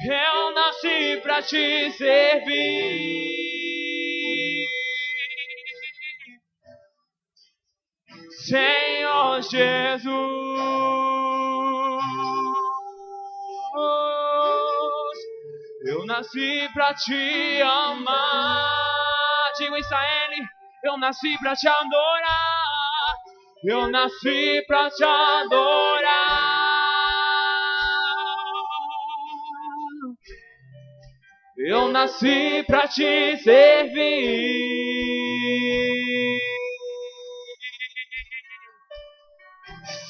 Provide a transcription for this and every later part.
Eu nasci pra te servir. Senhor Jesus, eu nasci pra te amar. Digo Israel, eu nasci pra te adorar. Eu nasci pra te adorar. Eu nasci pra te servir.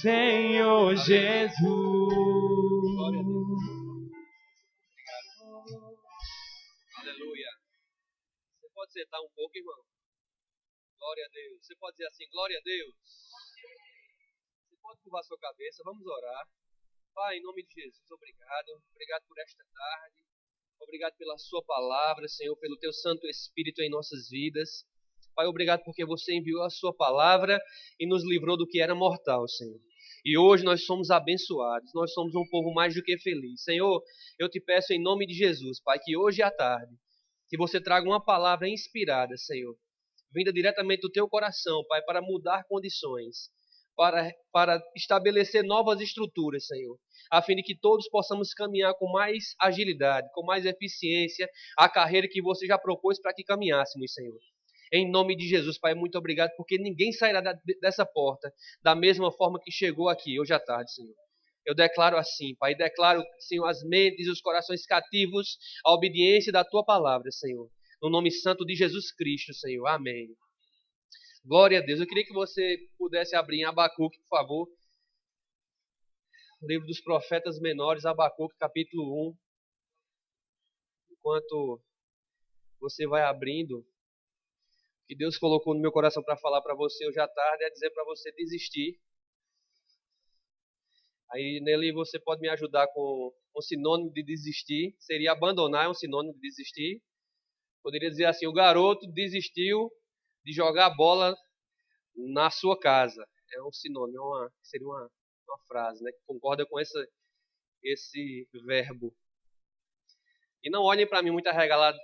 Senhor Jesus. Glória a Deus. Obrigado. Aleluia. Você pode sentar um pouco, irmão? Glória a Deus. Você pode dizer assim, glória a Deus. Você pode curvar sua cabeça, vamos orar. Pai, em nome de Jesus, obrigado. Obrigado por esta tarde. Obrigado pela sua palavra, Senhor, pelo teu Santo Espírito em nossas vidas. Pai, obrigado porque você enviou a sua palavra e nos livrou do que era mortal, Senhor. E hoje nós somos abençoados, nós somos um povo mais do que feliz. Senhor, eu te peço em nome de Jesus, Pai, que hoje à tarde, que você traga uma palavra inspirada, Senhor, vinda diretamente do teu coração, Pai, para mudar condições, para estabelecer novas estruturas, Senhor, a fim de que todos possamos caminhar com mais agilidade, com mais eficiência, a carreira que você já propôs para que caminhássemos, Senhor. Em nome de Jesus, Pai, muito obrigado, porque ninguém sairá dessa porta da mesma forma que chegou aqui hoje à tarde, Senhor. Eu declaro assim, Pai, declaro, Senhor, as mentes e os corações cativos à obediência da Tua palavra, Senhor. No nome santo de Jesus Cristo, Senhor. Amém. Glória a Deus. Eu queria que você pudesse abrir em Abacuque, por favor. O livro dos profetas menores, Abacuque, capítulo 1. Enquanto você vai abrindo, o que Deus colocou no meu coração para falar para você hoje à tarde é dizer para você desistir. Aí nele você pode me ajudar com um sinônimo de desistir. Seria abandonar, é um sinônimo de desistir. Poderia dizer assim, o garoto desistiu de jogar bola na sua casa. É um sinônimo, seria uma frase, né, que concorda com esse verbo. E não olhem para mim muito arregalado,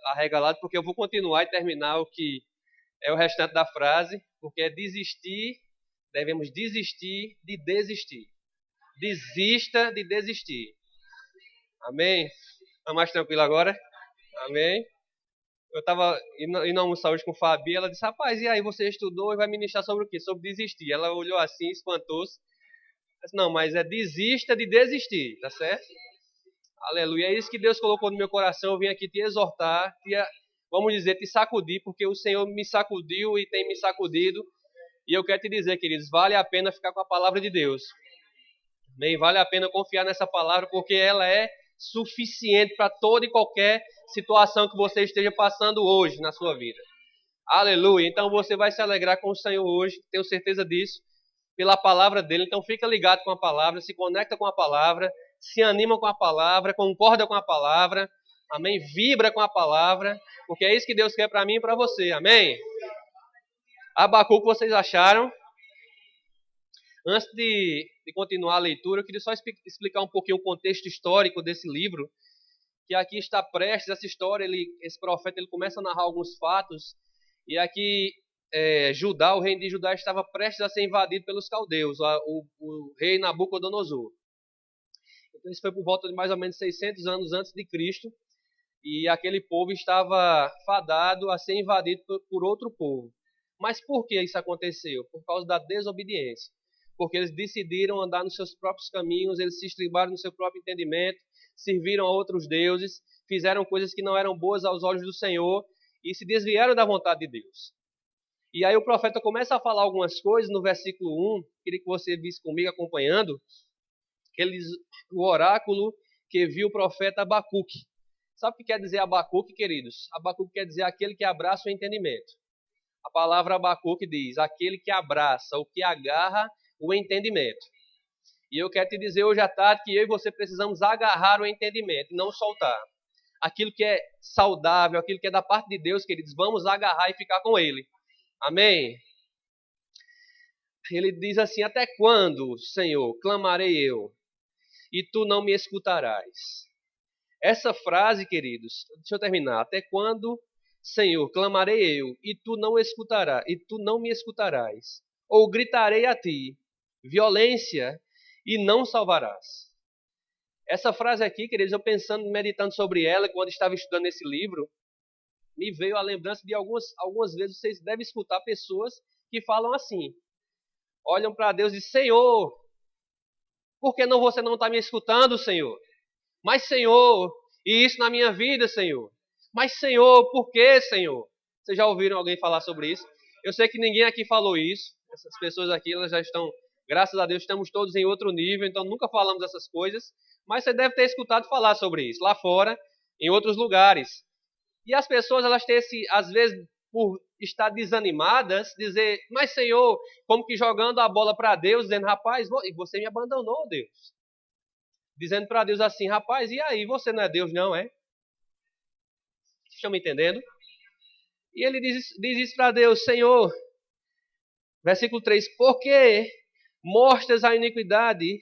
porque eu vou continuar e terminar o que é o restante da frase, porque é desistir, devemos desistir de desistir. Desista de desistir. Amém? Está mais tranquilo agora? Amém? Eu estava indo almoçar hoje com a Fabi, ela disse, rapaz, e aí, você estudou e vai ministrar sobre o quê? Sobre desistir. Ela olhou assim, espantou-se. Disse, não, mas é desista de desistir, tá certo? Aleluia, é isso que Deus colocou no meu coração. Eu vim aqui te exortar, vamos dizer, te sacudir, porque o Senhor me sacudiu e tem me sacudido. E eu quero te dizer, queridos, vale a pena ficar com a palavra de Deus. Amém? Vale a pena confiar nessa palavra, porque ela é suficiente para toda e qualquer situação que você esteja passando hoje na sua vida. Aleluia. Então você vai se alegrar com o Senhor hoje, tenho certeza disso, pela palavra dele. Então fica ligado com a palavra, se conecta com a palavra, se anima com a palavra, concorda com a palavra, amém? Vibra com a palavra, porque é isso que Deus quer para mim e para você, amém? Abacuque, o que vocês acharam? Antes de continuar a leitura, eu queria só explicar um pouquinho o contexto histórico desse livro, que aqui está prestes essa história, esse profeta ele começa a narrar alguns fatos, e aqui Judá, o reino de Judá estava prestes a ser invadido pelos caldeus, o rei Nabucodonosor. Então isso foi por volta de mais ou menos 600 anos antes de Cristo, e aquele povo estava fadado a ser invadido por outro povo. Mas por que isso aconteceu? Por causa da desobediência. Porque eles decidiram andar nos seus próprios caminhos, eles se estribaram no seu próprio entendimento, serviram a outros deuses, fizeram coisas que não eram boas aos olhos do Senhor e se desviaram da vontade de Deus. E aí o profeta começa a falar algumas coisas no versículo 1, queria que você visse comigo acompanhando, o oráculo que viu o profeta Abacuque. Sabe o que quer dizer Abacuque, queridos? Abacuque quer dizer aquele que abraça o entendimento. A palavra Abacuque diz, aquele que abraça, o que agarra o entendimento. E eu quero te dizer hoje à tarde que eu e você precisamos agarrar o entendimento e não soltar. Aquilo que é saudável, aquilo que é da parte de Deus, queridos, vamos agarrar e ficar com Ele. Amém? Ele diz assim, até quando, Senhor, clamarei eu, e Tu não me escutarás? Essa frase, queridos, deixa eu terminar. Até quando, Senhor, clamarei eu, e tu não escutarás, e tu não me escutarás? Ou gritarei a ti, violência, e não salvarás? Essa frase aqui, queridos, eu pensando, meditando sobre ela, quando estava estudando esse livro, me veio a lembrança de algumas vezes vocês devem escutar pessoas que falam assim, olham para Deus e dizem, Senhor, por que você não está me escutando, Senhor? Mas, Senhor, e isso na minha vida, Senhor? Mas, Senhor, por que, Senhor? Vocês já ouviram alguém falar sobre isso? Eu sei que ninguém aqui falou isso. Essas pessoas aqui, elas já estão, graças a Deus, estamos todos em outro nível, então nunca falamos essas coisas. Mas você deve ter escutado falar sobre isso, lá fora, em outros lugares. E as pessoas, elas têm às vezes, por estar desanimadas, dizer, mas Senhor, como que jogando a bola para Deus, dizendo, rapaz, você me abandonou, Deus. Dizendo para Deus assim, rapaz, e aí, você não é Deus não, é? Vocês estão me entendendo? E ele diz isso para Deus, Senhor, versículo 3, porque mostras a iniquidade,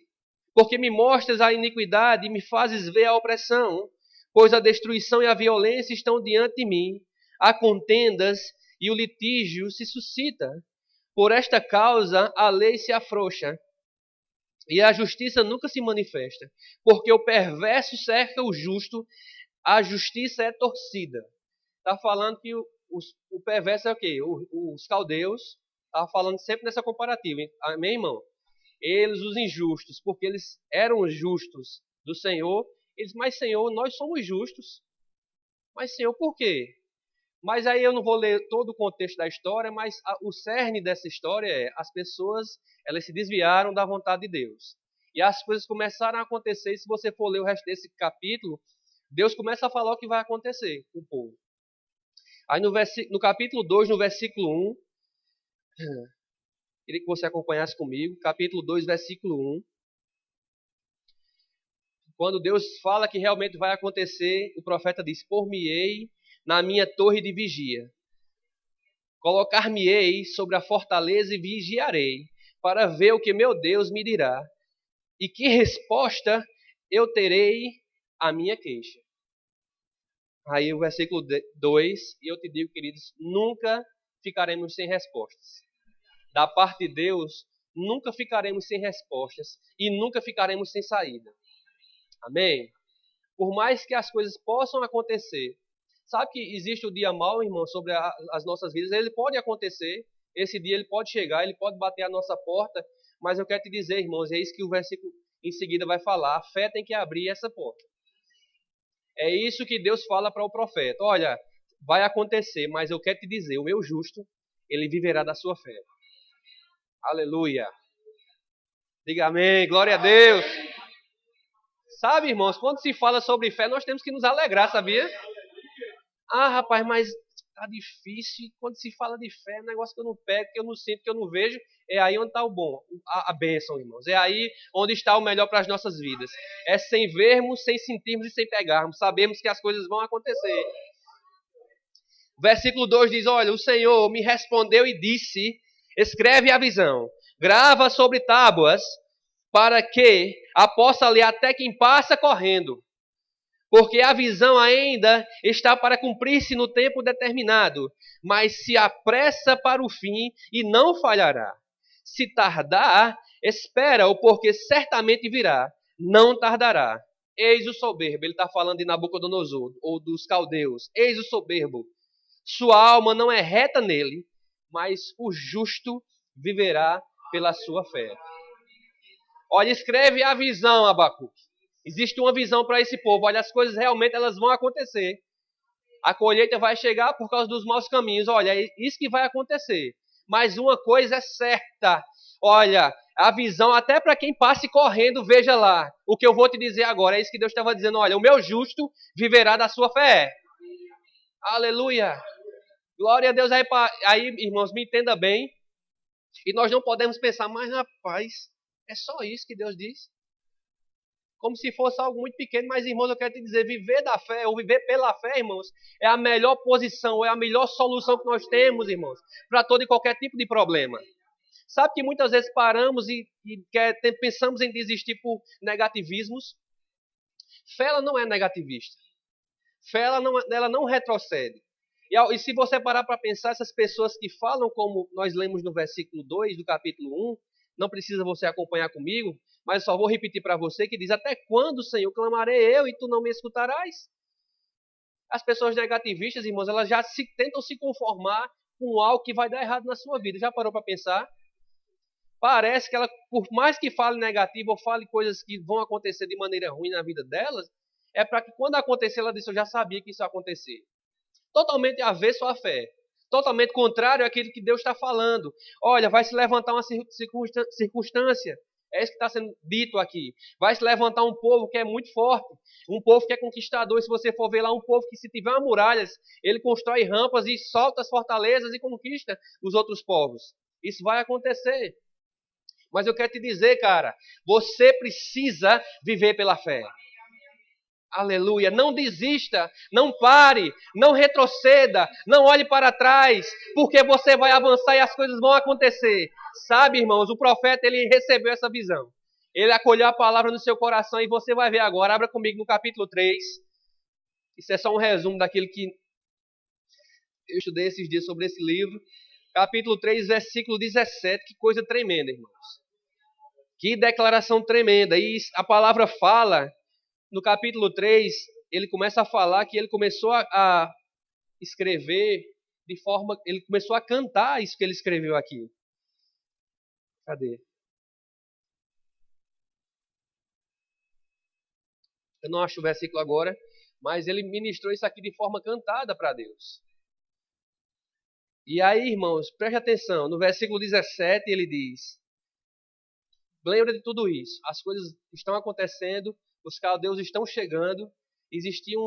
porque me mostras a iniquidade e me fazes ver a opressão, pois a destruição e a violência estão diante de mim, há contendas e o litígio se suscita. Por esta causa a lei se afrouxa e a justiça nunca se manifesta, porque o perverso cerca o justo, a justiça é torcida. Está falando que o perverso é o quê? Os caldeus, está falando sempre nessa comparativa. Amém, irmão? Eles, os injustos, porque eles eram justos do Senhor, eles, mas Senhor, nós somos justos. Mas Senhor, por quê? Mas aí eu não vou ler todo o contexto da história, mas o cerne dessa história é as pessoas, elas se desviaram da vontade de Deus. E as coisas começaram a acontecer, e se você for ler o resto desse capítulo, Deus começa a falar o que vai acontecer com o povo. Aí no capítulo 2, no versículo 1, queria que você acompanhasse comigo, capítulo 2, versículo 1. Quando Deus fala que realmente vai acontecer, o profeta diz, por-me-ei na minha torre de vigia. Colocar-me-ei sobre a fortaleza e vigiarei, para ver o que meu Deus me dirá, e que resposta eu terei à minha queixa. Aí o versículo 2, e eu te digo, queridos, nunca ficaremos sem respostas. Da parte de Deus, nunca ficaremos sem respostas e nunca ficaremos sem saída. Amém? Por mais que as coisas possam acontecer, sabe que existe o dia mau, irmão, sobre as nossas vidas? Ele pode acontecer, esse dia ele pode chegar, ele pode bater a nossa porta, mas eu quero te dizer, irmãos, é isso que o versículo em seguida vai falar, a fé tem que abrir essa porta. É isso que Deus fala para o profeta, olha, vai acontecer, mas eu quero te dizer, o meu justo, ele viverá da sua fé. Aleluia. Diga amém, glória a Deus. Sabe, irmãos, quando se fala sobre fé, nós temos que nos alegrar, sabia? Ah, rapaz, mas tá difícil. Quando se fala de fé, é um negócio que eu não pego, que eu não sinto, que eu não vejo. É aí onde está o bom, a bênção, irmãos. É aí onde está o melhor para as nossas vidas. É sem vermos, sem sentirmos e sem pegarmos. Sabemos que as coisas vão acontecer. Versículo 2 diz, olha, o Senhor me respondeu e disse, escreve a visão, grava sobre tábuas, para que a possa ler até quem passa correndo. Porque a visão ainda está para cumprir-se no tempo determinado, mas se apressa para o fim e não falhará. Se tardar, espera-o, porque certamente virá, não tardará. Eis o soberbo, ele está falando de Nabucodonosor, ou dos caldeus. Eis o soberbo, sua alma não é reta nele, mas o justo viverá pela sua fé. Olha, escreve a visão, Abacuque. Existe uma visão para esse povo. Olha, as coisas realmente elas vão acontecer. A colheita vai chegar por causa dos maus caminhos. Olha, é isso que vai acontecer. Mas uma coisa é certa. Olha, a visão, até para quem passe correndo, veja lá. O que eu vou te dizer agora, é isso que Deus estava dizendo. Olha, o meu justo viverá da sua fé. Aleluia. Glória a Deus. Aí, irmãos, me entenda bem. E nós não podemos pensar, mas rapaz, é só isso que Deus diz? Como se fosse algo muito pequeno, mas irmãos, eu quero te dizer, viver da fé, ou viver pela fé, irmãos, é a melhor posição, é a melhor solução que nós temos, irmãos, para todo e qualquer tipo de problema. Sabe que muitas vezes paramos e pensamos em desistir por negativismos? Fé ela não é negativista. Fé ela não retrocede. E se você parar para pensar, essas pessoas que falam como nós lemos no versículo 2 do capítulo 1, não precisa você acompanhar comigo, mas só vou repetir para você que diz: até quando, Senhor, clamarei eu e tu não me escutarás? As pessoas negativistas, irmãos, elas já tentam se conformar com algo que vai dar errado na sua vida. Já parou para pensar? Parece que ela, por mais que fale negativo ou fale coisas que vão acontecer de maneira ruim na vida delas, é para que quando acontecer, ela disse: eu já sabia que isso ia acontecer. Totalmente avesso à fé. Totalmente contrário àquilo que Deus está falando. Olha, vai se levantar uma circunstância. É isso que está sendo dito aqui. Vai se levantar um povo que é muito forte. Um povo que é conquistador. E se você for ver lá, um povo que, se tiver muralhas, ele constrói rampas e solta as fortalezas e conquista os outros povos. Isso vai acontecer. Mas eu quero te dizer, cara, você precisa viver pela fé. Aleluia. Não desista, não pare, não retroceda, não olhe para trás, porque você vai avançar e as coisas vão acontecer. Sabe, irmãos, o profeta, ele recebeu essa visão. Ele acolheu a palavra no seu coração e você vai ver agora. Abra comigo no capítulo 3. Isso é só um resumo daquilo que eu estudei esses dias sobre esse livro. Capítulo 3, versículo 17. Que coisa tremenda, irmãos. Que declaração tremenda. E a palavra fala, no capítulo 3, ele começa a falar que ele começou a escrever de forma... Ele começou a cantar isso que ele escreveu aqui. Cadê? Eu não acho o versículo agora, mas ele ministrou isso aqui de forma cantada para Deus. E aí, irmãos, preste atenção. No versículo 17 ele diz: lembra de tudo isso. As coisas estão acontecendo, os caldeus estão chegando, existia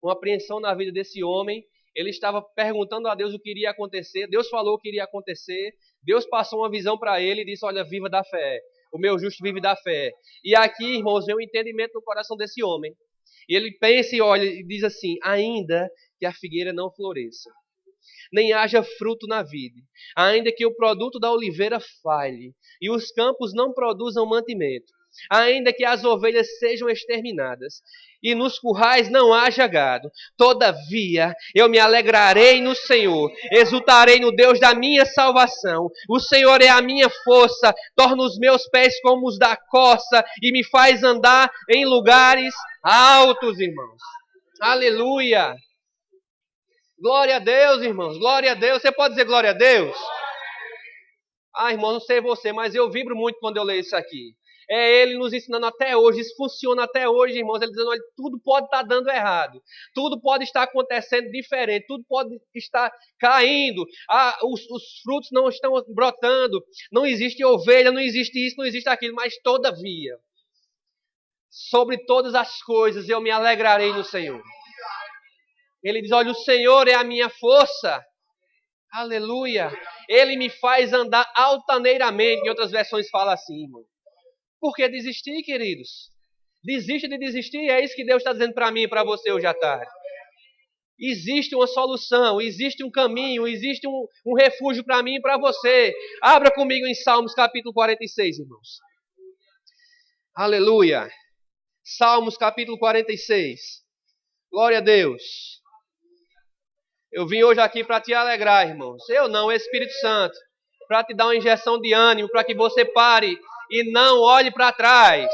uma apreensão na vida desse homem. Ele estava perguntando a Deus o que iria acontecer. Deus falou o que iria acontecer. Deus passou uma visão para ele e disse: olha, viva da fé. O meu justo vive da fé. E aqui, irmãos, vem um entendimento no coração desse homem. E ele pensa e olha e diz assim: ainda que a figueira não floresça, nem haja fruto na vide, ainda que o produto da oliveira falhe, e os campos não produzam mantimento, ainda que as ovelhas sejam exterminadas, e nos currais não haja gado, todavia eu me alegrarei no Senhor, exultarei no Deus da minha salvação. O Senhor é a minha força, torna os meus pés como os da corça, e me faz andar em lugares altos, irmãos. Aleluia! Glória a Deus, irmãos. Glória a Deus. Você pode dizer glória a Deus? Ah, irmão, não sei você, mas eu vibro muito quando eu leio isso aqui. É ele nos ensinando até hoje. Isso funciona até hoje, irmãos. Ele dizendo: olha, tudo pode estar dando errado. Tudo pode estar acontecendo diferente. Tudo pode estar caindo. Os frutos não estão brotando. Não existe ovelha, não existe isso, não existe aquilo. Mas todavia, sobre todas as coisas, eu me alegrarei no Senhor. Ele diz: olha, o Senhor é a minha força. Aleluia. Ele me faz andar altaneiramente. Em outras versões fala assim, irmão. Por que desistir, queridos? Desiste de desistir. É isso que Deus está dizendo para mim e para você hoje à tarde. Existe uma solução, existe um caminho, existe um refúgio para mim e para você. Abra comigo em Salmos capítulo 46, irmãos. Aleluia. Salmos capítulo 46. Glória a Deus. Eu vim hoje aqui para te alegrar, irmãos. Eu não, o Espírito Santo. Para te dar uma injeção de ânimo, para que você pare e não olhe para trás.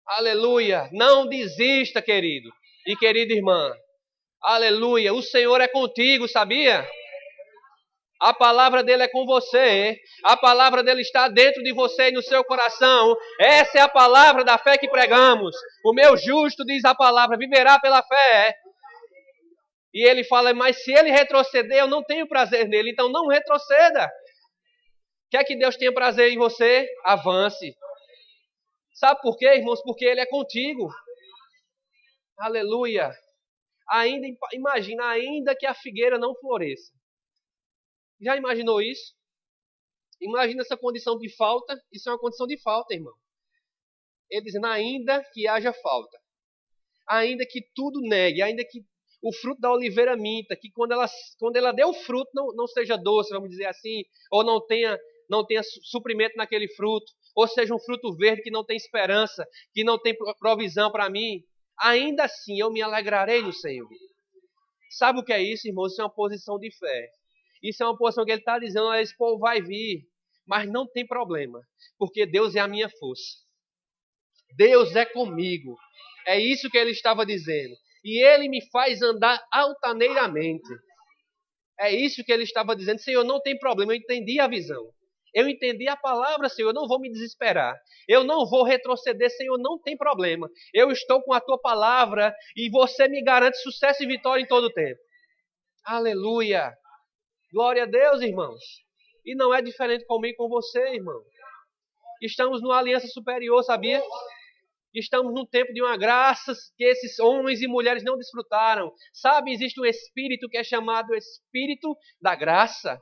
Aleluia. Não desista, querido e querida irmã. Aleluia. O Senhor é contigo, sabia? A palavra dele é com você. A palavra dele está dentro de você e no seu coração. Essa é a palavra da fé que pregamos. O meu justo, diz a palavra, viverá pela fé. E ele fala: mas se ele retroceder, eu não tenho prazer nele. Então não retroceda. Quer que Deus tenha prazer em você? Avance. Sabe por quê, irmãos? Porque ele é contigo. Aleluia. Imagina, ainda que a figueira não floresça. Já imaginou isso? Imagina essa condição de falta. Isso é uma condição de falta, irmão. Ele dizendo: ainda que haja falta. Ainda que tudo negue. Ainda que o fruto da oliveira minta, que quando ela dê o fruto não seja doce, vamos dizer assim, ou não tenha suprimento naquele fruto, ou seja, um fruto verde que não tem esperança, que não tem provisão para mim, ainda assim eu me alegrarei no Senhor. Sabe o que é isso, irmãos? Isso é uma posição de fé. Isso é uma posição que ele está dizendo, olha, esse povo vai vir, mas não tem problema, porque Deus é a minha força. Deus é comigo. É isso que ele estava dizendo. E ele me faz andar altaneiramente. É isso que ele estava dizendo. Senhor, não tem problema, eu entendi a visão. Eu entendi a palavra, Senhor, eu não vou me desesperar. Eu não vou retroceder, Senhor, não tem problema. Eu estou com a tua palavra e você me garante sucesso e vitória em todo o tempo. Aleluia. Glória a Deus, irmãos. E não é diferente comigo e com você, irmão. Estamos numa aliança superior, sabia? Estamos num tempo de uma graça que esses homens e mulheres não desfrutaram. Sabe, existe um espírito que é chamado Espírito da Graça.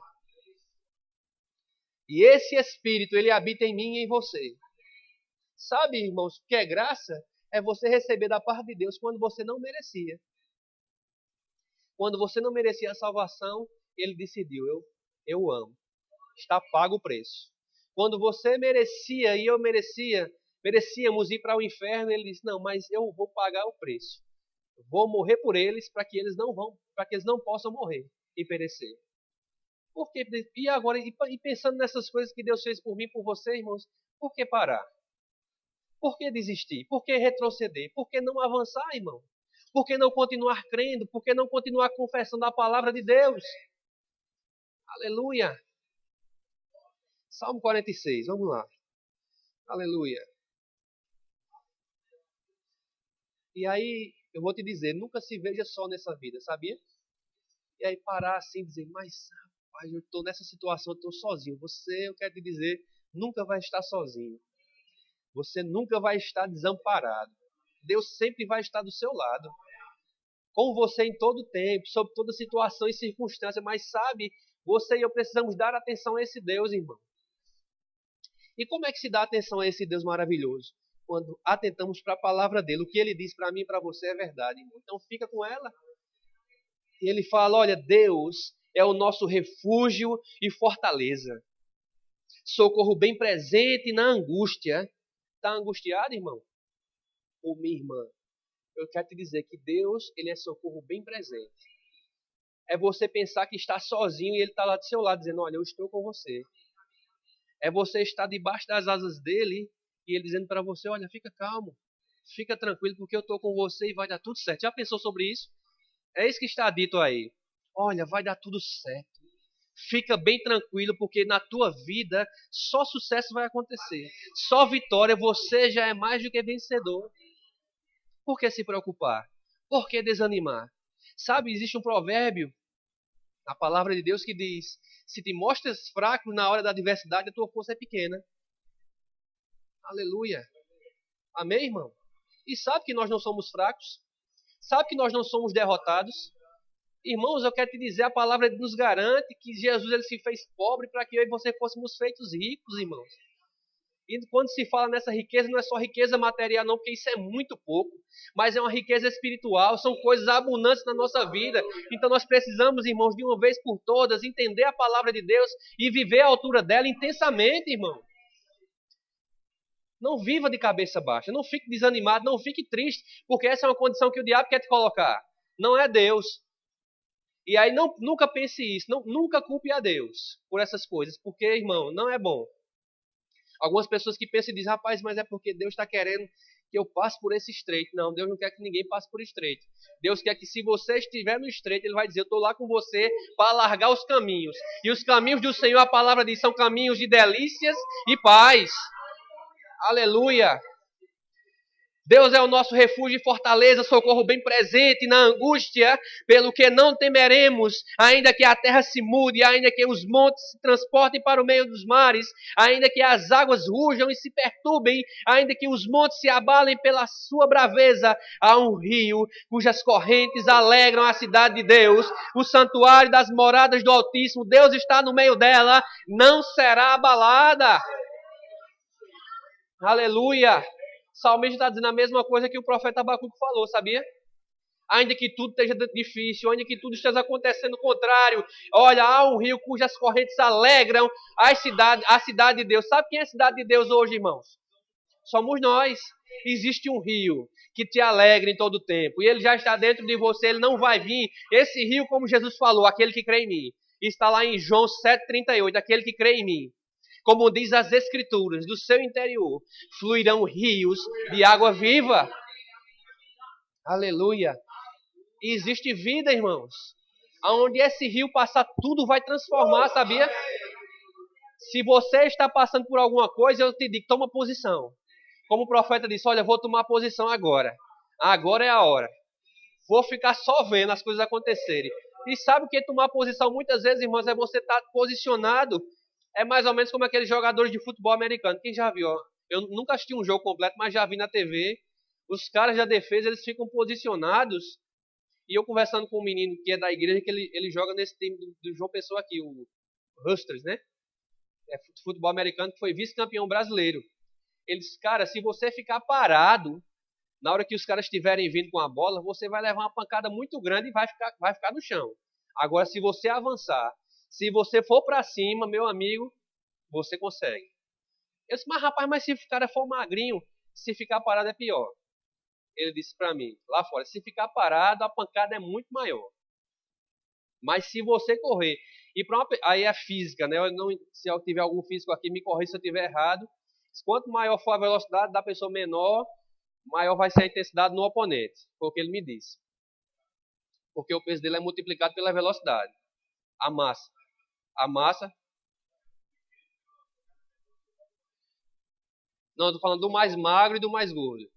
E esse espírito, ele habita em mim e em você. Sabe, irmãos, o que é graça? É você receber da parte de Deus quando você não merecia. Quando você não merecia a salvação, ele decidiu, eu amo. Está pago o preço. Quando você merecia e eu merecíamos ir para o inferno, ele disse, não, mas eu vou pagar o preço. Eu vou morrer por eles para que eles não possam morrer e perecer. Por quê? E agora, e pensando nessas coisas que Deus fez por mim, por você, irmãos, por que parar? Por que desistir? Por que retroceder? Por que não avançar, irmão? Por que não continuar crendo? Por que não continuar confessando a palavra de Deus? Aleluia! Salmo 46, vamos lá. Aleluia! E aí, eu vou te dizer, nunca se veja só nessa vida, sabia? E aí parar assim e dizer, mas rapaz, eu estou nessa situação, eu estou sozinho. Você, eu quero te dizer, nunca vai estar sozinho. Você nunca vai estar desamparado. Deus sempre vai estar do seu lado. Com você em todo o tempo, sob toda situação e circunstância. Mas sabe, você e eu precisamos dar atenção a esse Deus, irmão. E como é que se dá atenção a esse Deus maravilhoso? Quando atentamos para a palavra dele. O que ele diz para mim e para você é verdade, irmão. Então fica com ela. E ele fala, olha, Deus é o nosso refúgio e fortaleza. Socorro bem presente na angústia. Está angustiado, irmão? Ou minha irmã? Eu quero te dizer que Deus, ele é socorro bem presente. É você pensar que está sozinho e ele está lá do seu lado, dizendo, olha, eu estou com você. É você estar debaixo das asas dele e ele dizendo para você, olha, fica calmo, fica tranquilo, porque eu estou com você e vai dar tudo certo. Já pensou sobre isso? É isso que está dito aí. Olha, vai dar tudo certo. Fica bem tranquilo, porque na tua vida só sucesso vai acontecer. Só vitória, você já é mais do que vencedor. Por que se preocupar? Por que desanimar? Sabe, existe um provérbio, a palavra de Deus que diz, se te mostras fraco na hora da adversidade, a tua força é pequena. Aleluia. Amém, irmão? E sabe que nós não somos fracos? Sabe que nós não somos derrotados? Irmãos, eu quero te dizer, a palavra nos garante que Jesus ele se fez pobre para que eu e você fôssemos feitos ricos, irmãos. E quando se fala nessa riqueza, não é só riqueza material não, porque isso é muito pouco. Mas é uma riqueza espiritual, são coisas abundantes na nossa vida. Então nós precisamos, irmãos, de uma vez por todas, entender a palavra de Deus e viver à altura dela intensamente, irmão. Não viva de cabeça baixa, não fique desanimado, não fique triste, porque essa é uma condição que o diabo quer te colocar. Não é Deus. E aí nunca pense isso, nunca culpe a Deus por essas coisas, porque, irmão, não é bom. Algumas pessoas que pensam e dizem, rapaz, mas é porque Deus está querendo que eu passe por esse estreito. Não, Deus não quer que ninguém passe por estreito. Deus quer que se você estiver no estreito, Ele vai dizer, eu estou lá com você para alargar os caminhos. E os caminhos do Senhor, a palavra diz, são caminhos de delícias e paz. Aleluia! Deus é o nosso refúgio e fortaleza, socorro bem presente na angústia, pelo que não temeremos, ainda que a terra se mude, ainda que os montes se transportem para o meio dos mares, ainda que as águas rujam e se perturbem, ainda que os montes se abalem pela sua braveza. Há um rio cujas correntes alegram a cidade de Deus, o santuário das moradas do Altíssimo. Deus está no meio dela, não será abalada. Aleluia! O salmista está dizendo a mesma coisa que o profeta Abacuque falou, sabia? Ainda que tudo esteja difícil, ainda que tudo esteja acontecendo contrário. Olha, há um rio cujas correntes alegram a cidade de Deus. Sabe quem é a cidade de Deus hoje, irmãos? Somos nós. Existe um rio que te alegra em todo o tempo. E ele já está dentro de você, ele não vai vir. Esse rio, como Jesus falou, aquele que crê em mim. Está lá em João 7,38, aquele que crê em mim. Como diz as Escrituras, do seu interior fluirão rios de água viva. Aleluia. E existe vida, irmãos. Aonde esse rio passar, tudo vai transformar, sabia? Se você está passando por alguma coisa, eu te digo, toma posição. Como o profeta disse, olha, vou tomar posição agora. Agora é a hora. Vou ficar só vendo as coisas acontecerem. E sabe o que é tomar posição? Muitas vezes, irmãos, é você estar posicionado. É mais ou menos como aqueles jogadores de futebol americano. Quem já viu? Ó? Eu nunca assisti um jogo completo, mas já vi na TV. Os caras da defesa, eles ficam posicionados. E eu conversando com um menino que é da igreja, que ele joga nesse time do João Pessoa aqui, o Hustlers, né? É futebol americano, que foi vice-campeão brasileiro. Ele disse, cara, se você ficar parado, na hora que os caras estiverem vindo com a bola, você vai levar uma pancada muito grande e vai ficar no chão. Agora, se você avançar, se você for para cima, meu amigo, você consegue. Eu disse, mas rapaz, mas se o cara for magrinho, se ficar parado é pior. Ele disse para mim, lá fora, se ficar parado, a pancada é muito maior. Mas se você correr, aí é física, né? Se eu tiver algum físico aqui, me corrija se eu estiver errado. Quanto maior for a velocidade da pessoa menor, maior vai ser a intensidade no oponente. Foi o que ele me disse. Porque o peso dele é multiplicado pela velocidade. A massa. Não, eu tô falando do mais magro e do mais gordo.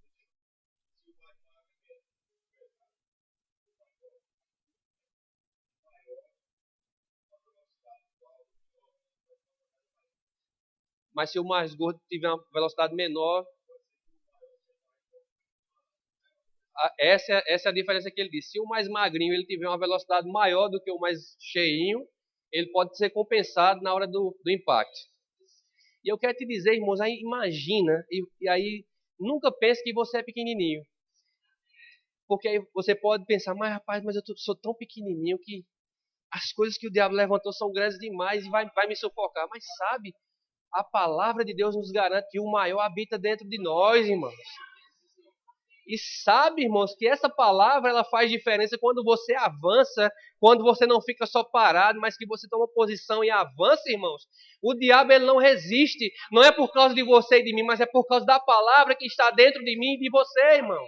Mas se o mais gordo tiver uma velocidade menor, essa é a diferença que ele disse. Se o mais magrinho ele tiver uma velocidade maior do que o mais cheinho, ele pode ser compensado na hora do impacto. E eu quero te dizer, irmãos, aí imagina, e aí nunca pense que você é pequenininho. Porque aí você pode pensar, mas rapaz, mas eu sou tão pequenininho que as coisas que o diabo levantou são grandes demais e vai me sufocar. Mas sabe, a palavra de Deus nos garante que o maior habita dentro de nós, irmãos. E sabe, irmãos, que essa palavra ela faz diferença quando você avança, quando você não fica só parado, mas que você toma posição e avança, irmãos. O diabo ele não resiste, não é por causa de você e de mim, mas é por causa da palavra que está dentro de mim e de você, irmão.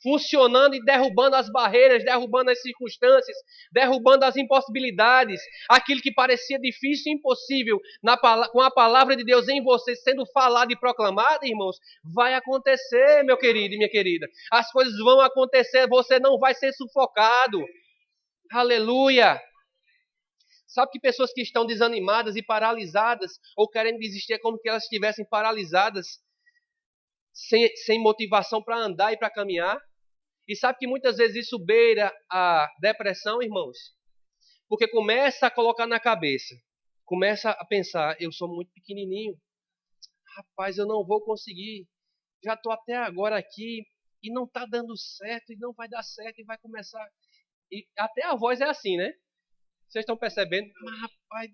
Funcionando e derrubando as barreiras, derrubando as circunstâncias, derrubando as impossibilidades, aquilo que parecia difícil e impossível, com a palavra de Deus em você sendo falada e proclamada, irmãos, vai acontecer, meu querido e minha querida. As coisas vão acontecer, você não vai ser sufocado. Aleluia! Sabe que pessoas que estão desanimadas e paralisadas, ou querendo desistir, é como que elas estivessem paralisadas, sem motivação para andar e para caminhar? E sabe que muitas vezes isso beira a depressão, irmãos? Porque começa a colocar na cabeça, começa a pensar, eu sou muito pequenininho, rapaz, eu não vou conseguir, já estou até agora aqui e não está dando certo, e não vai dar certo, e vai começar... E até a voz é assim, né? Vocês estão percebendo? Mas rapaz,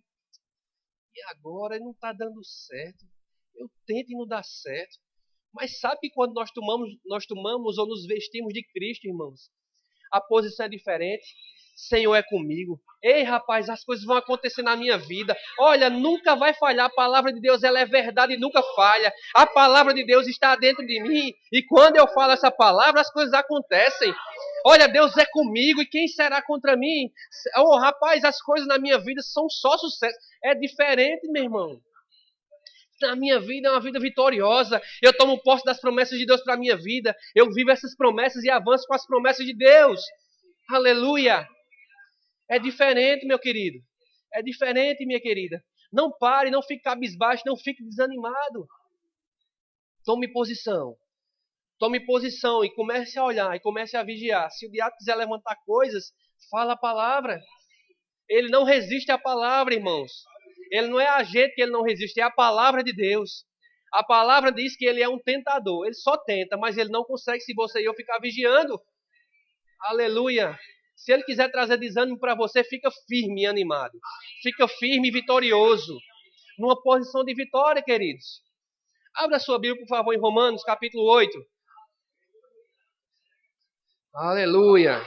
e agora não está dando certo, eu tento e não dá certo. Mas sabe que quando nós tomamos ou nos vestimos de Cristo, irmãos, a posição é diferente. Senhor é comigo. Ei, rapaz, as coisas vão acontecer na minha vida. Olha, nunca vai falhar. A palavra de Deus, ela é verdade e nunca falha. A palavra de Deus está dentro de mim. E quando eu falo essa palavra, as coisas acontecem. Olha, Deus é comigo e quem será contra mim? Oh, rapaz, as coisas na minha vida são só sucesso. É diferente, meu irmão. Na minha vida é uma vida vitoriosa. Eu tomo posse das promessas de Deus para a minha vida. Eu vivo essas promessas e avanço com as promessas de Deus. Aleluia. É diferente, meu querido. É diferente, minha querida. Não pare, não fique cabisbaixo, não fique desanimado. Tome posição. Tome posição e comece a olhar e comece a vigiar. Se o diabo quiser levantar coisas, fala a palavra. Ele não resiste à palavra, irmãos. Ele não é a gente que ele não resiste, é a palavra de Deus. A palavra diz que ele é um tentador. Ele só tenta, mas ele não consegue se você e eu ficar vigiando. Aleluia. Se Ele quiser trazer desânimo para você, fica firme e animado. Fica firme e vitorioso. Numa posição de vitória, queridos. Abra sua Bíblia, por favor, em Romanos, capítulo 8. Aleluia.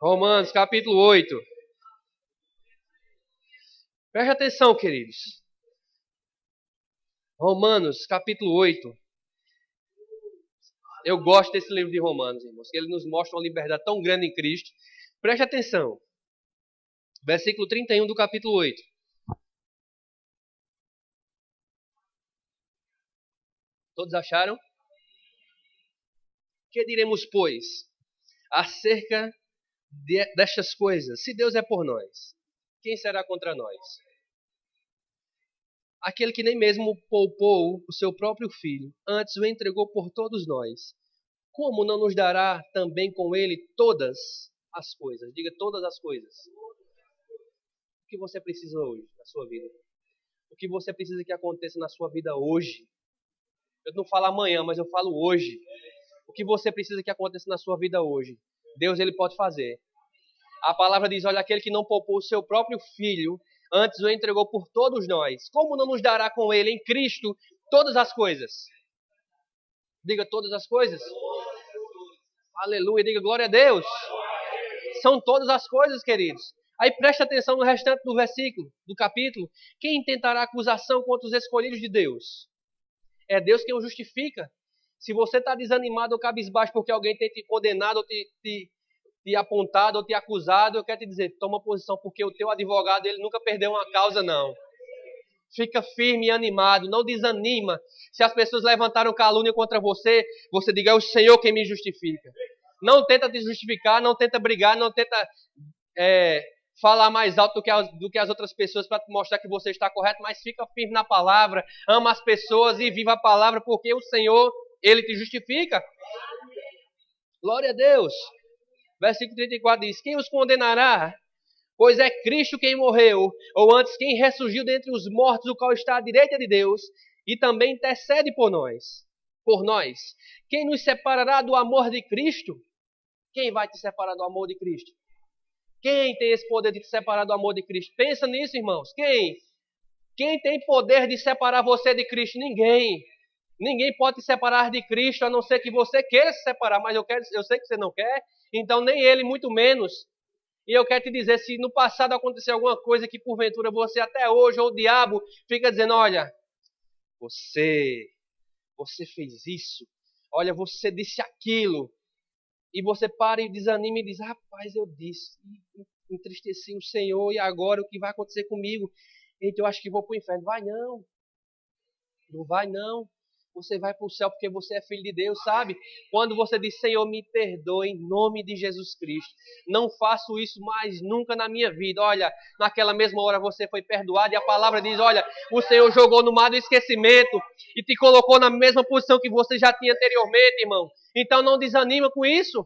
Romanos, capítulo 8. Preste atenção, queridos. Romanos, capítulo 8. Eu gosto desse livro de Romanos, irmãos, que ele nos mostra uma liberdade tão grande em Cristo. Preste atenção. Versículo 31 do capítulo 8. Todos acharam? Que diremos, pois, acerca destas coisas? Se Deus é por nós, quem será contra nós? Aquele que nem mesmo poupou o seu próprio filho, antes o entregou por todos nós, como não nos dará também com ele todas as coisas? Diga todas as coisas. O que você precisa hoje na sua vida? O que você precisa que aconteça na sua vida hoje? Eu não falo amanhã, mas eu falo hoje. O que você precisa que aconteça na sua vida hoje? Deus, Ele pode fazer. A palavra diz, olha, aquele que não poupou o seu próprio filho, antes o entregou por todos nós. Como não nos dará com ele em Cristo todas as coisas? Diga todas as coisas. Aleluia, diga glória a Deus. São todas as coisas, queridos. Aí preste atenção no restante do versículo, do capítulo. Quem tentará acusação contra os escolhidos de Deus? É Deus quem o justifica. Se você está desanimado ou cabisbaixo porque alguém tem te condenado ou te apontado ou te acusado, eu quero te dizer, toma posição, porque o teu advogado, ele nunca perdeu uma causa, não. Fica firme e animado, não desanima. Se as pessoas levantaram calúnia contra você, você diga, é o Senhor quem me justifica. Não tenta te justificar, não tenta brigar, não tenta falar mais alto do que as outras pessoas para mostrar que você está correto, mas fica firme na palavra, ama as pessoas e viva a palavra, porque o Senhor, Ele te justifica. Glória a Deus. Versículo 34 diz, quem os condenará? Pois é Cristo quem morreu, ou antes quem ressurgiu dentre os mortos, o qual está à direita de Deus, e também intercede por nós. Quem nos separará do amor de Cristo? Quem vai te separar do amor de Cristo? Quem tem esse poder de te separar do amor de Cristo? Pensa nisso, irmãos. Quem? Quem tem poder de separar você de Cristo? Ninguém. Ninguém pode te separar de Cristo, a não ser que você queira se separar, mas eu sei que você não quer, então nem Ele, muito menos. E eu quero te dizer, se no passado aconteceu alguma coisa que porventura você até hoje, ou o diabo, fica dizendo, olha, você fez isso, olha, você disse aquilo, e você para e desanima e diz, rapaz, eu disse, entristeci o Senhor, e agora o que vai acontecer comigo? Então eu acho que vou para o inferno. Vai não, não vai não. Você vai para o céu porque você é filho de Deus, sabe? Quando você diz, Senhor, me perdoe em nome de Jesus Cristo. Não faço isso mais nunca na minha vida. Olha, naquela mesma hora você foi perdoado e a palavra diz, olha, o Senhor jogou no mar do esquecimento e te colocou na mesma posição que você já tinha anteriormente, irmão. Então não desanima com isso.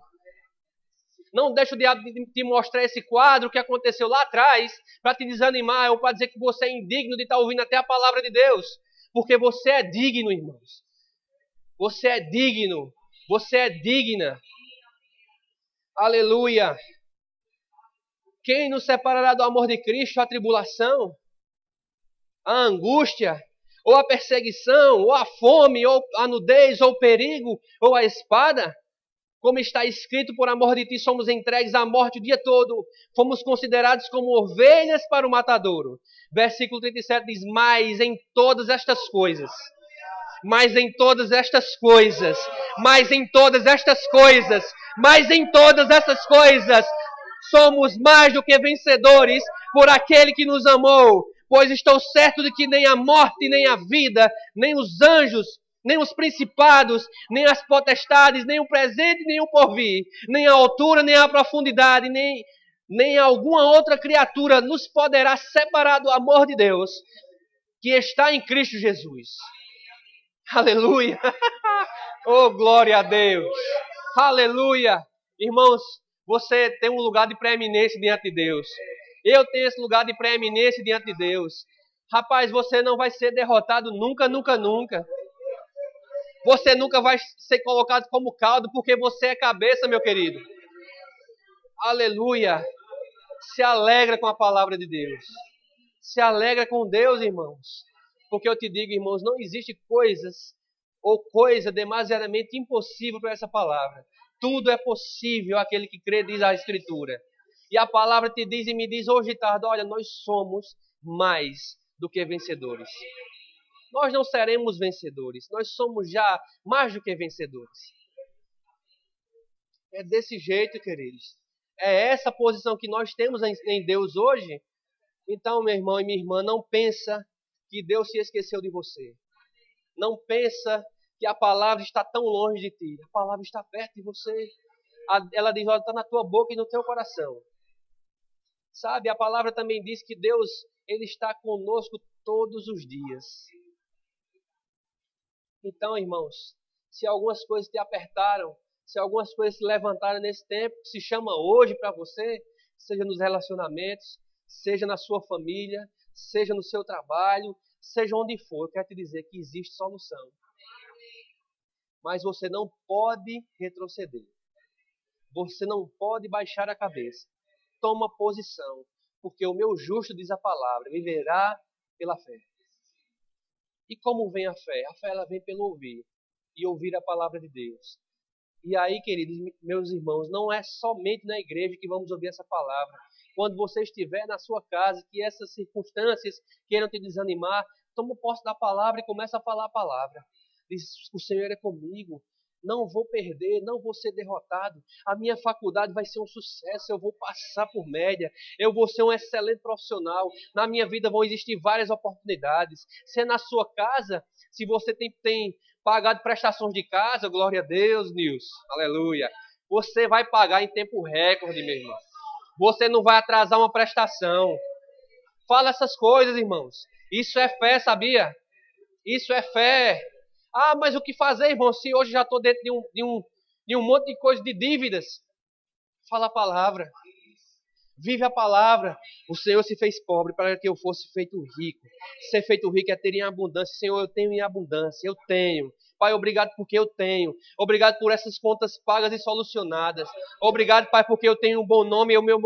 Não deixa o diabo te mostrar esse quadro que aconteceu lá atrás para te desanimar ou para dizer que você é indigno de estar ouvindo até a palavra de Deus. Porque você é digno, irmãos. Você é digno. Você é digna. Aleluia. Quem nos separará do amor de Cristo? A tribulação, a angústia, ou a perseguição, ou a fome, ou a nudez, ou o perigo, ou a espada? Como está escrito, por amor de ti somos entregues à morte o dia todo. Fomos considerados como ovelhas para o matadouro. Versículo 37 diz, mas em todas estas coisas, somos mais do que vencedores por aquele que nos amou. Pois estou certo de que nem a morte, nem a vida, nem os anjos, nem os principados, nem as potestades, nem o presente, nem o porvir, nem a altura, nem a profundidade, nem alguma outra criatura nos poderá separar do amor de Deus que está em Cristo Jesus. Aleluia! Oh, glória a Deus! Aleluia! Irmãos, você tem um lugar de preeminência diante de Deus. Eu tenho esse lugar de preeminência diante de Deus. Rapaz, você não vai ser derrotado nunca, nunca, nunca. Você nunca vai ser colocado como caldo, porque você é cabeça, meu querido. Aleluia. Se alegra com a palavra de Deus. Se alegra com Deus, irmãos. Porque eu te digo, irmãos, não existe coisas ou coisa demasiadamente impossível para essa palavra. Tudo é possível àquele que crê, diz a Escritura. E a palavra te diz e me diz hoje de tarde, olha, nós somos mais do que vencedores. Nós não seremos vencedores, nós somos já mais do que vencedores. É desse jeito, queridos. É essa posição que nós temos em Deus hoje. Então, meu irmão e minha irmã, não pensa que Deus se esqueceu de você. Não pensa que a palavra está tão longe de ti. A palavra está perto de você. Ela diz, olha, está na tua boca e no teu coração. Sabe, a palavra também diz que Deus, Ele está conosco todos os dias. Então, irmãos, se algumas coisas te apertaram, se algumas coisas se levantaram nesse tempo, que se chama hoje para você, seja nos relacionamentos, seja na sua família, seja no seu trabalho, seja onde for, eu quero te dizer que existe solução. Mas você não pode retroceder. Você não pode baixar a cabeça. Toma posição, porque o meu justo, diz a palavra, viverá pela fé. E como vem a fé? A fé ela vem pelo ouvir, e ouvir a palavra de Deus. E aí, queridos, meus irmãos, não é somente na igreja que vamos ouvir essa palavra. Quando você estiver na sua casa, que essas circunstâncias queiram te desanimar, toma posse da palavra e começa a falar a palavra. Diz, o Senhor é comigo, não vou perder, não vou ser derrotado. A minha faculdade vai ser um sucesso, eu vou passar por média, eu vou ser um excelente profissional. Na minha vida vão existir várias oportunidades. Se é na sua casa, se você tem pagado prestações de casa, glória a Deus, Nilson, aleluia. Você vai pagar em tempo recorde, meu irmão. Você não vai atrasar uma prestação. Fala essas coisas, irmãos. Isso é fé, sabia? Isso é fé. Ah, mas o que fazer, irmão, se hoje já estou dentro de um monte de coisa, de dívidas? Fala a palavra. Vive a palavra. O Senhor se fez pobre para que eu fosse feito rico. Ser feito rico é ter em abundância. Senhor, eu tenho em abundância. Eu tenho. Pai, obrigado porque eu tenho. Obrigado por essas contas pagas e solucionadas. Obrigado, Pai, porque eu tenho um bom nome e o meu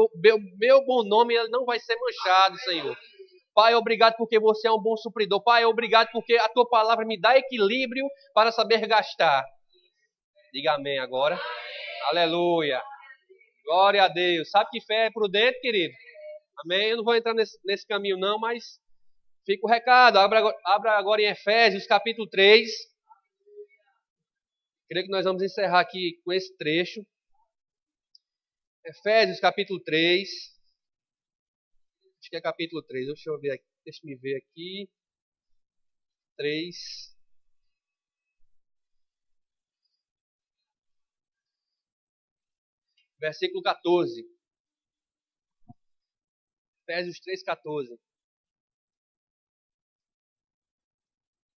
bom nome ele não vai ser manchado, Senhor. Pai, obrigado porque você é um bom supridor. Pai, obrigado porque a tua palavra me dá equilíbrio para saber gastar. Diga amém agora. Aleluia. Glória a Deus. Sabe que fé é prudente, querido? Amém? Eu não vou entrar nesse caminho não, mas fica o recado. Abra agora em Efésios capítulo 3. Creio que nós vamos encerrar aqui com esse trecho. Efésios capítulo 3. Acho que é capítulo 3. Deixa eu ver aqui. Deixa me ver aqui. 3. Versículo 14. Efésios 3, 14.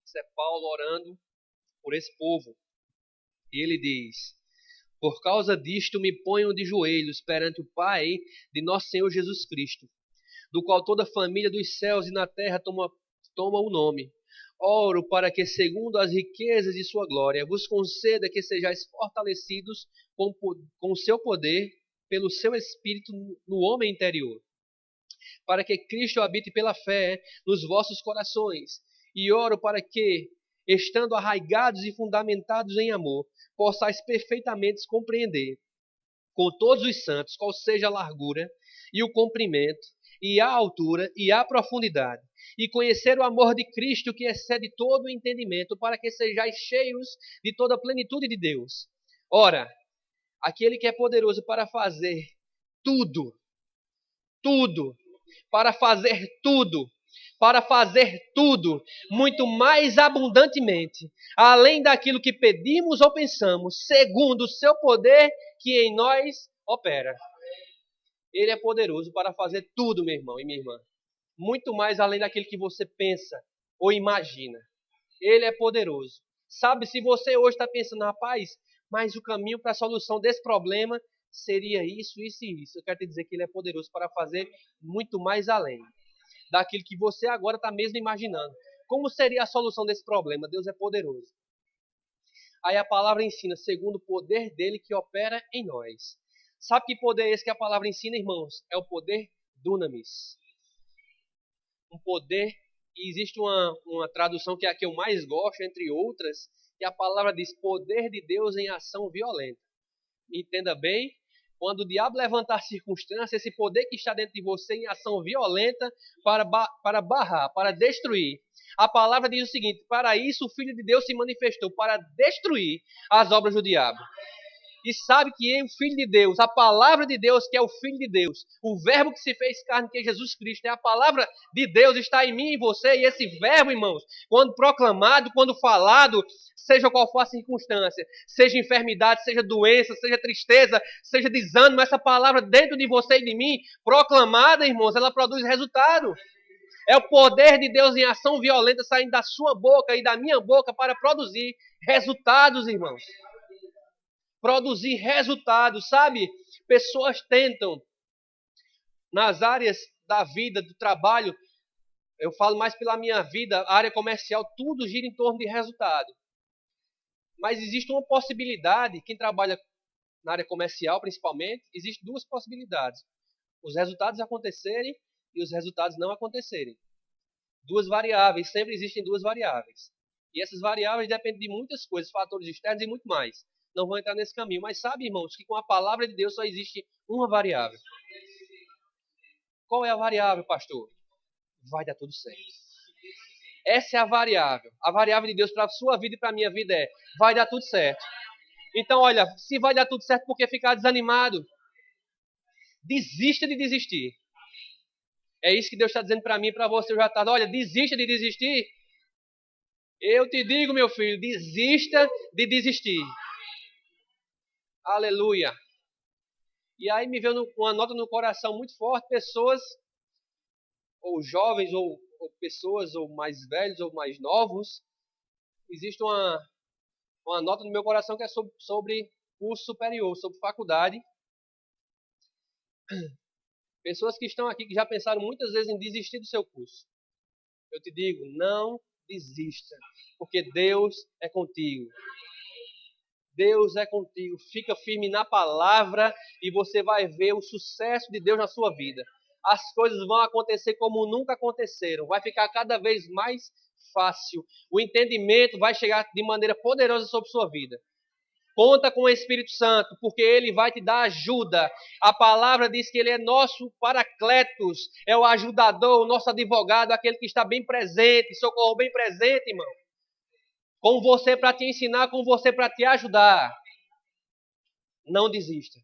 Isso é Paulo orando por esse povo. E ele diz: por causa disto me ponho de joelhos perante o Pai de nosso Senhor Jesus Cristo, do qual toda a família dos céus e na terra toma o nome. Oro para que, segundo as riquezas de sua glória, vos conceda que sejais fortalecidos com o seu poder, pelo seu Espírito no homem interior, para que Cristo habite pela fé nos vossos corações. E oro para que, estando arraigados e fundamentados em amor, possais perfeitamente compreender com todos os santos qual seja a largura e o comprimento e a altura e a profundidade, e conhecer o amor de Cristo que excede todo o entendimento, para que sejais cheios de toda a plenitude de Deus. Ora, aquele que é poderoso para fazer tudo, para fazer tudo, muito mais abundantemente, além daquilo que pedimos ou pensamos, segundo o seu poder que em nós opera. Ele é poderoso para fazer tudo, meu irmão e minha irmã. Muito mais além daquilo que você pensa ou imagina. Ele é poderoso. Sabe, se você hoje está pensando, rapaz, mas o caminho para a solução desse problema seria isso, isso e isso. Eu quero te dizer que ele é poderoso para fazer muito mais além daquilo que você agora está mesmo imaginando. Como seria a solução desse problema? Deus é poderoso. Aí a palavra ensina, segundo o poder dele que opera em nós. Sabe que poder é esse que a palavra ensina, irmãos? É o poder dunamis. Um poder, e existe uma tradução que é a que eu mais gosto, entre outras, que a palavra diz poder de Deus em ação violenta. Entenda bem, quando o diabo levantar circunstâncias, esse poder que está dentro de você em ação violenta para barrar, para destruir. A palavra diz o seguinte, para isso o Filho de Deus se manifestou, para destruir as obras do diabo. E sabe que é o Filho de Deus, a palavra de Deus, que é o Filho de Deus, o verbo que se fez carne, que é Jesus Cristo, é a palavra de Deus, está em mim e em você, e esse verbo, irmãos, quando proclamado, quando falado, seja qual for a circunstância, seja enfermidade, seja doença, seja tristeza, seja desânimo, essa palavra dentro de você e de mim, proclamada, irmãos, ela produz resultado. É o poder de Deus em ação violenta saindo da sua boca e da minha boca para produzir resultados, irmãos. Produzir resultados, sabe? Pessoas tentam, nas áreas da vida, do trabalho, eu falo mais pela minha vida, a área comercial, tudo gira em torno de resultado. Mas existe uma possibilidade, quem trabalha na área comercial principalmente, existem duas possibilidades. Os resultados acontecerem e os resultados não acontecerem. Duas variáveis, sempre existem duas variáveis. E essas variáveis dependem de muitas coisas, fatores externos e muito mais. Não vou entrar nesse caminho. Mas sabe, irmãos, que com a palavra de Deus só existe uma variável. Qual é a variável, pastor? Vai dar tudo certo. Essa é a variável. A variável de Deus para a sua vida e para a minha vida é: vai dar tudo certo. Então, olha, se vai dar tudo certo, por que ficar desanimado? Desista de desistir. É isso que Deus está dizendo para mim e para você já tarde. Olha, desista de desistir. Eu te digo, meu filho, desista de desistir. Aleluia. E aí me veio uma nota no coração muito forte, pessoas, ou jovens, ou pessoas, ou mais velhos, ou mais novos. Existe uma nota no meu coração que é sobre curso superior, sobre faculdade. Pessoas que estão aqui que já pensaram muitas vezes em desistir do seu curso. Eu te digo, não desista, porque Deus é contigo. Deus é contigo. Fica firme na palavra e você vai ver o sucesso de Deus na sua vida. As coisas vão acontecer como nunca aconteceram. Vai ficar cada vez mais fácil. O entendimento vai chegar de maneira poderosa sobre sua vida. Conta com o Espírito Santo, porque Ele vai te dar ajuda. A palavra diz que Ele é nosso paracletos, é o ajudador, o nosso advogado, aquele que está bem presente, socorro bem presente, irmão. Com você para te ensinar, com você para te ajudar. Não desista.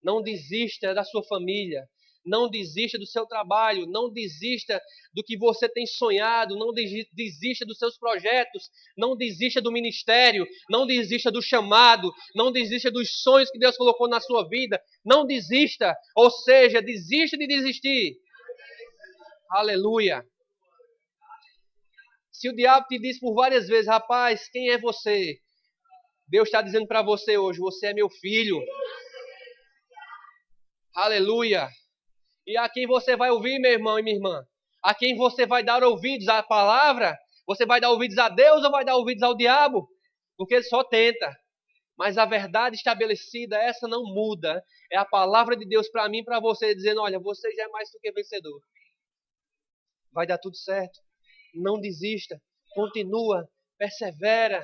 Não desista da sua família. Não desista do seu trabalho. Não desista do que você tem sonhado. Não desista dos seus projetos. Não desista do ministério. Não desista do chamado. Não desista dos sonhos que Deus colocou na sua vida. Não desista. Ou seja, desista de desistir. Aleluia. Se o diabo te diz por várias vezes, rapaz, quem é você? Deus está dizendo para você hoje, você é meu filho. Aleluia. E a quem você vai ouvir, meu irmão e minha irmã? A quem você vai dar ouvidos à palavra? Você vai dar ouvidos a Deus ou vai dar ouvidos ao diabo? Porque ele só tenta. Mas a verdade estabelecida, essa não muda. É a palavra de Deus para mim e para você, dizendo, olha, você já é mais do que vencedor. Vai dar tudo certo. Não desista. Continua. Persevera.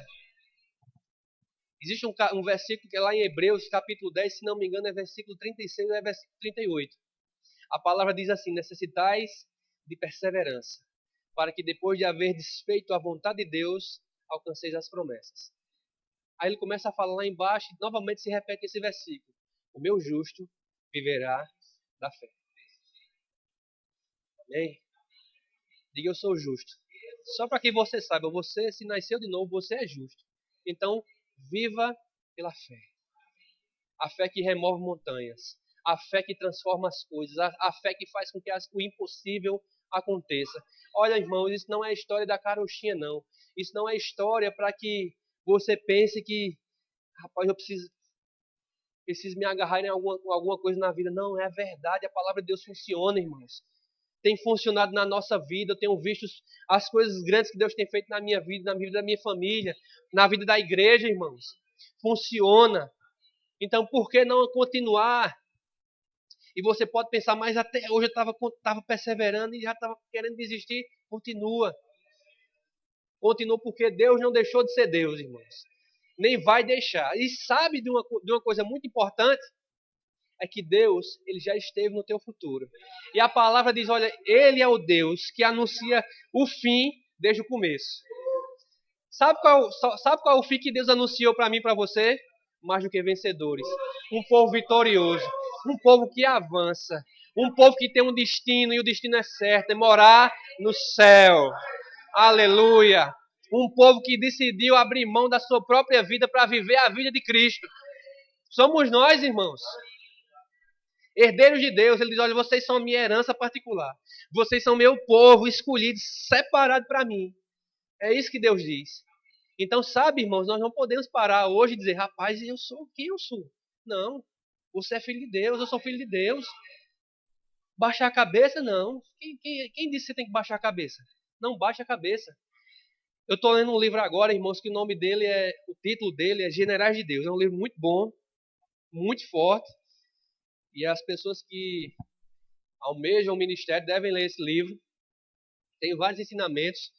Existe um versículo que é lá em Hebreus, capítulo 10, se não me engano, é versículo 36 ou é versículo 38. A palavra diz assim, necessitais de perseverança, para que depois de haver desfeito a vontade de Deus, alcanceis as promessas. Aí ele começa a falar lá embaixo, e novamente se repete esse versículo. O meu justo viverá da fé. Amém? Diga, eu sou justo. Só para que você saiba, você, se nasceu de novo, você é justo. Então, viva pela fé. A fé que remove montanhas. A fé que transforma as coisas. A fé que faz com que o impossível aconteça. Olha, irmãos, isso não é história da carochinha, não. Isso não é história para que você pense que, rapaz, eu preciso me agarrar em alguma coisa na vida. Não, é verdade. A palavra de Deus funciona, irmãos. tem funcionado na nossa vida. Eu tenho visto as coisas grandes que Deus tem feito na minha vida, na vida da minha família, na vida da igreja, irmãos. Funciona. Então, por que não continuar? E você pode pensar, mas até hoje eu estava perseverando e já estava querendo desistir. Continua. Continua porque Deus não deixou de ser Deus, irmãos. Nem vai deixar. E sabe de uma coisa muito importante? É que Deus, ele já esteve no teu futuro. E a palavra diz, olha, ele é o Deus que anuncia o fim desde o começo. Sabe qual é o fim que Deus anunciou para mim e para você? Mais do que vencedores. Um povo vitorioso. Um povo que avança. Um povo que tem um destino, e o destino é certo, é morar no céu. Aleluia! Um povo que decidiu abrir mão da sua própria vida para viver a vida de Cristo. Somos nós, irmãos. Herdeiros de Deus. Ele diz, olha, vocês são a minha herança particular. Vocês são meu povo escolhido, separado para mim. É isso que Deus diz. Então, sabe, irmãos, nós não podemos parar hoje e dizer, rapaz, eu sou quem eu sou. Não. Você é filho de Deus, eu sou filho de Deus. Baixar a cabeça, não. Quem disse que você tem que baixar a cabeça? Não baixa a cabeça. Eu estou lendo um livro agora, irmãos, que o título dele é Generais de Deus. É um livro muito bom, muito forte. E as pessoas que almejam o ministério devem ler esse livro. Tem vários ensinamentos.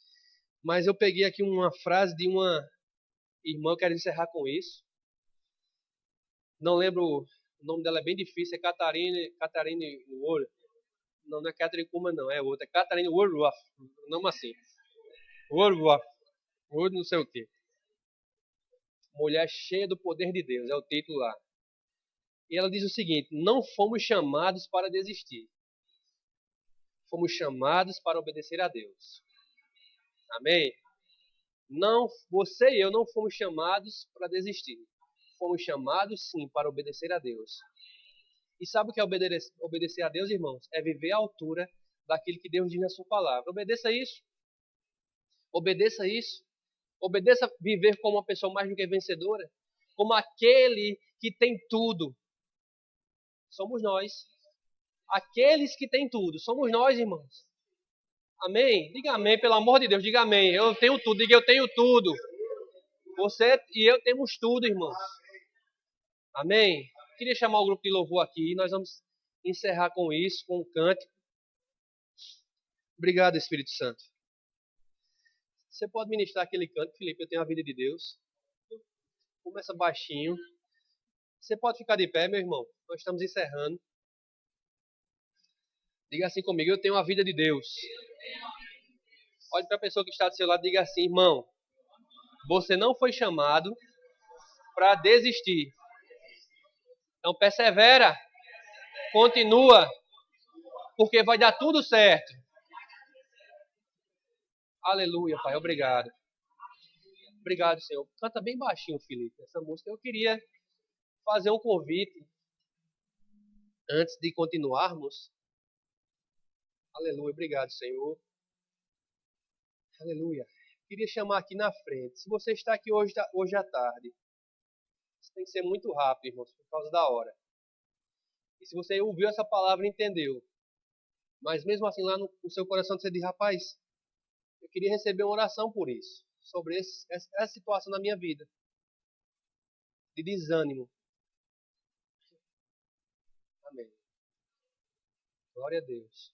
Mas eu peguei aqui uma frase de uma irmã, eu quero encerrar com isso. Não lembro, o nome dela é bem difícil, é Catarine Ward. Não é Catherine Kuma, não, é outra. É Catarine Woodruff, nome assim. Woodruff, Wood não sei o quê. Mulher cheia do poder de Deus, é o título lá. E ela diz o seguinte, não fomos chamados para desistir. Fomos chamados para obedecer a Deus. Amém? Não, você e eu não fomos chamados para desistir. Fomos chamados, sim, para obedecer a Deus. E sabe o que é obedecer a Deus, irmãos? É viver à altura daquilo que Deus diz na sua palavra. Obedeça isso. Obedeça isso. Obedeça viver como uma pessoa mais do que vencedora. Como aquele que tem tudo. Somos nós. Aqueles que têm tudo. Somos nós, irmãos. Amém? Diga amém, pelo amor de Deus. Diga amém. Eu tenho tudo. Diga eu tenho tudo. Você e eu temos tudo, irmãos. Amém? Queria chamar o grupo de louvor aqui. Nós vamos encerrar com isso, com um cântico. Obrigado, Espírito Santo. Você pode ministrar aquele canto, Felipe? Eu tenho a vida de Deus. Começa baixinho. Você pode ficar de pé, meu irmão. Nós estamos encerrando. Diga assim comigo, eu tenho a vida de Deus. Olhe para a pessoa que está do seu lado e diga assim, irmão, você não foi chamado para desistir. Então persevera, continua, porque vai dar tudo certo. Aleluia, Pai, obrigado. Obrigado, Senhor. Canta bem baixinho, Felipe, essa música. Eu queria fazer um convite antes de continuarmos. Aleluia, obrigado, Senhor. Aleluia. Queria chamar aqui na frente. Se você está aqui hoje à tarde, você tem que ser muito rápido, irmãos, por causa da hora. E se você ouviu essa palavra e entendeu, mas mesmo assim lá no seu coração você diz, rapaz, eu queria receber uma oração por isso, sobre essa situação na minha vida, de desânimo. Amém. Glória a Deus.